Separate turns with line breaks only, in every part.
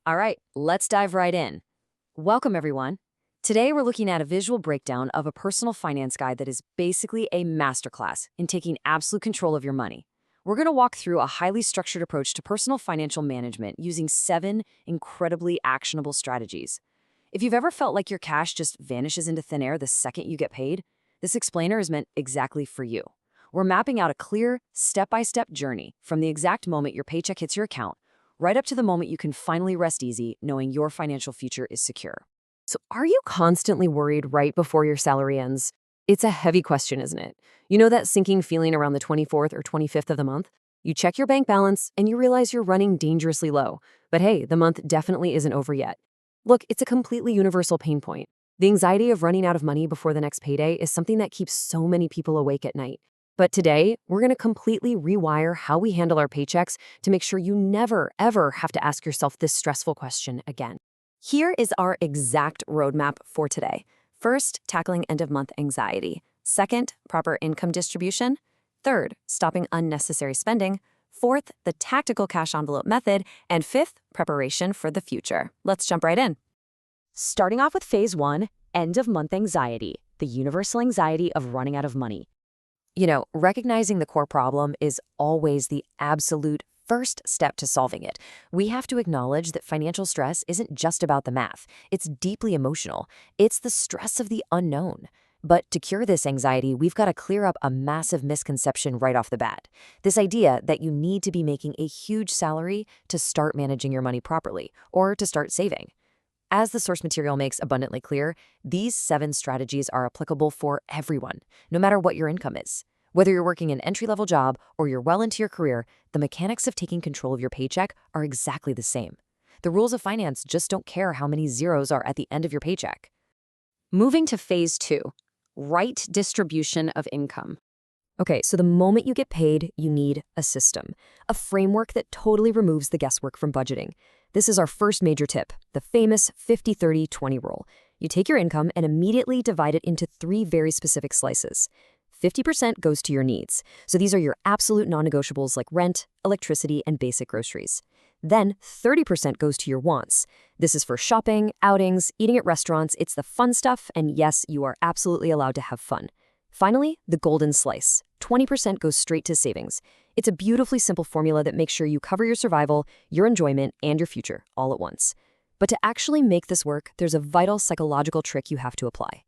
All right, let's dive right in. Welcome, everyone. Today, we're looking at a visual breakdown of a personal finance guide that is basically a masterclass in taking absolute control of your money. We're going to walk through a highly structured approach to personal financial management using 7 incredibly actionable strategies. If you've ever felt like your cash just vanishes into thin air the second you get paid, this explainer is meant exactly for you. We're mapping out a clear, step-by-step journey from the exact moment your paycheck hits your account, right up to the moment you can finally rest easy knowing your financial future is secure. So are you constantly worried right before your salary ends? It's a heavy question, isn't it? You know that sinking feeling around the 24th or 25th of the month? You check your bank balance and you realize you're running dangerously low. But hey, the month definitely isn't over yet. Look, it's a completely universal pain point. The anxiety of running out of money before the next payday is something that keeps so many people awake at night. But today, we're going to completely rewire how we handle our paychecks to make sure you never, ever have to ask yourself this stressful question again. Here is our exact roadmap for today. First, tackling end-of-month anxiety. Second, proper income distribution. Third, stopping unnecessary spending. Fourth, the tactical cash envelope method. And fifth, preparation for the future. Let's jump right in. Starting off with phase 1, end-of-month anxiety, the universal anxiety of running out of money. Recognizing the core problem is always the absolute first step to solving it. We have to acknowledge that financial stress isn't just about the math. It's deeply emotional. It's the stress of the unknown. But to cure this anxiety, we've got to clear up a massive misconception right off the bat. This idea that you need to be making a huge salary to start managing your money properly, or to start saving. As the source material makes abundantly clear, these 7 strategies are applicable for everyone, no matter what your income is. Whether you're working an entry-level job or you're well into your career, the mechanics of taking control of your paycheck are exactly the same. The rules of finance just don't care how many zeros are at the end of your paycheck. Moving to phase 2, right distribution of income. Okay, so the moment you get paid, you need a system, a framework that totally removes the guesswork from budgeting. This is our first major tip, the famous 50-30-20 rule. You take your income and immediately divide it into 3 very specific slices. 50% goes to your needs. So these are your absolute non-negotiables like rent, electricity, and basic groceries. Then 30% goes to your wants. This is for shopping, outings, eating at restaurants. It's the fun stuff, and yes, you are absolutely allowed to have fun. Finally, the golden slice. 20% goes straight to savings. It's a beautifully simple formula that makes sure you cover your survival, your enjoyment, and your future all at once. But to actually make this work, there's a vital psychological trick you have to apply.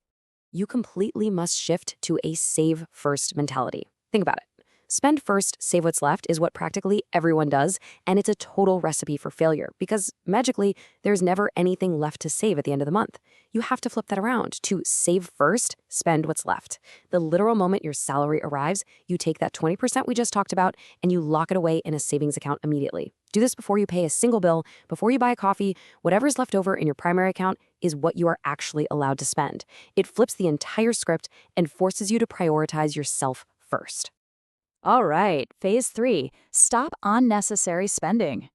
You completely must shift to a save-first mentality. Think about it. Spend first, save what's left is what practically everyone does, and it's a total recipe for failure because, magically, there's never anything left to save at the end of the month. You have to flip that around to save first, spend what's left. The literal moment your salary arrives, you take that 20% we just talked about and you lock it away in a savings account immediately. Do this before you pay a single bill, before you buy a coffee. Whatever's left over in your primary account is what you are actually allowed to spend. It flips the entire script and forces you to prioritize yourself first. All right, phase 3, stop unnecessary spending.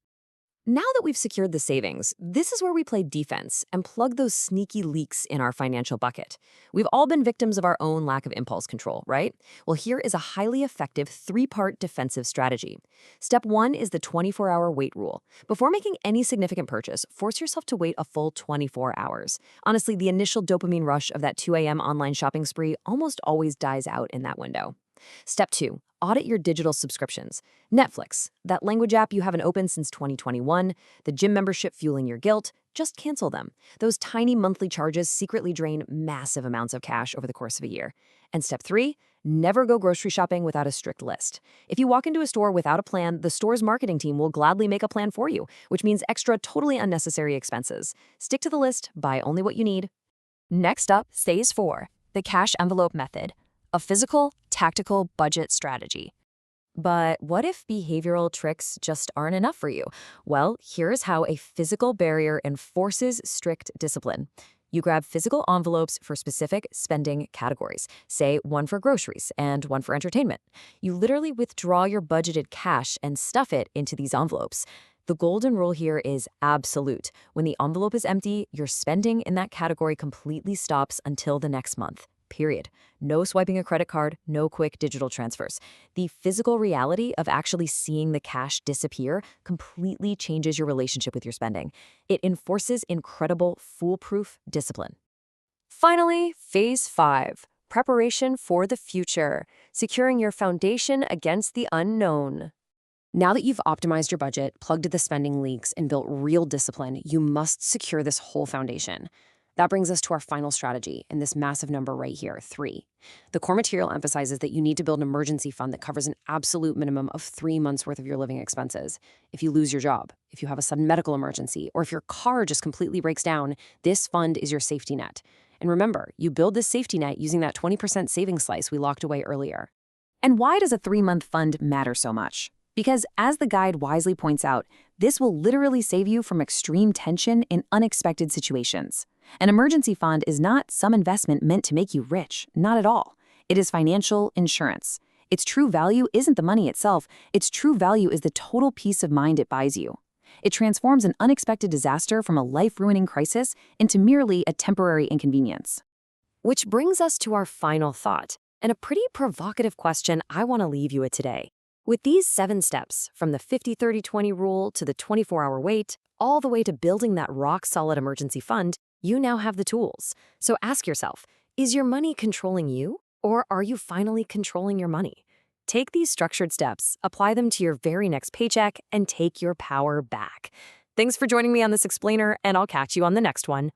Now that we've secured the savings, this is where we play defense and plug those sneaky leaks in our financial bucket. We've all been victims of our own lack of impulse control, right? Well, here is a highly effective 3-part defensive strategy. Step 1 is the 24-hour wait rule. Before making any significant purchase, force yourself to wait a full 24 hours. Honestly, the initial dopamine rush of that 2 a.m. online shopping spree almost always dies out in that window. Step 2, audit your digital subscriptions. Netflix, that language app you haven't opened since 2021, the gym membership fueling your guilt, just cancel them. Those tiny monthly charges secretly drain massive amounts of cash over the course of a year. And step 3, never go grocery shopping without a strict list. If you walk into a store without a plan, the store's marketing team will gladly make a plan for you, which means extra, totally unnecessary expenses. Stick to the list, buy only what you need. Next up, phase 4, the cash envelope method. A physical, tactical budget strategy. But what if behavioral tricks just aren't enough for you? Well, here's how a physical barrier enforces strict discipline. You grab physical envelopes for specific spending categories, say one for groceries and one for entertainment. You literally withdraw your budgeted cash and stuff it into these envelopes. The golden rule here is absolute. When the envelope is empty, your spending in that category completely stops until the next month. period. No swiping a credit card, no quick digital transfers. The physical reality of actually seeing the cash disappear completely changes your relationship with your spending. It enforces incredible, foolproof discipline. Finally, phase 5, preparation for the future, securing your foundation against the unknown. Now that you've optimized your budget, plugged the spending leaks, and built real discipline, you must secure this whole foundation. That brings us to our final strategy, and this massive number right here, 3. The core material emphasizes that you need to build an emergency fund that covers an absolute minimum of 3 months' worth of your living expenses. If you lose your job, if you have a sudden medical emergency, or if your car just completely breaks down, this fund is your safety net. And remember, you build this safety net using that 20% savings slice we locked away earlier. And why does a 3-month fund matter so much? Because, as the guide wisely points out, this will literally save you from extreme tension in unexpected situations. An emergency fund is not some investment meant to make you rich, not at all. It is financial insurance. Its true value isn't the money itself, its true value is the total peace of mind it buys you. It transforms an unexpected disaster from a life-ruining crisis into merely a temporary inconvenience. Which brings us to our final thought, and a pretty provocative question I want to leave you with today. With these 7 steps, from the 50-30-20 rule to the 24-hour wait, all the way to building that rock-solid emergency fund, you now have the tools. So ask yourself, is your money controlling you, or are you finally controlling your money? Take these structured steps, apply them to your very next paycheck, and take your power back. Thanks for joining me on this explainer, and I'll catch you on the next one.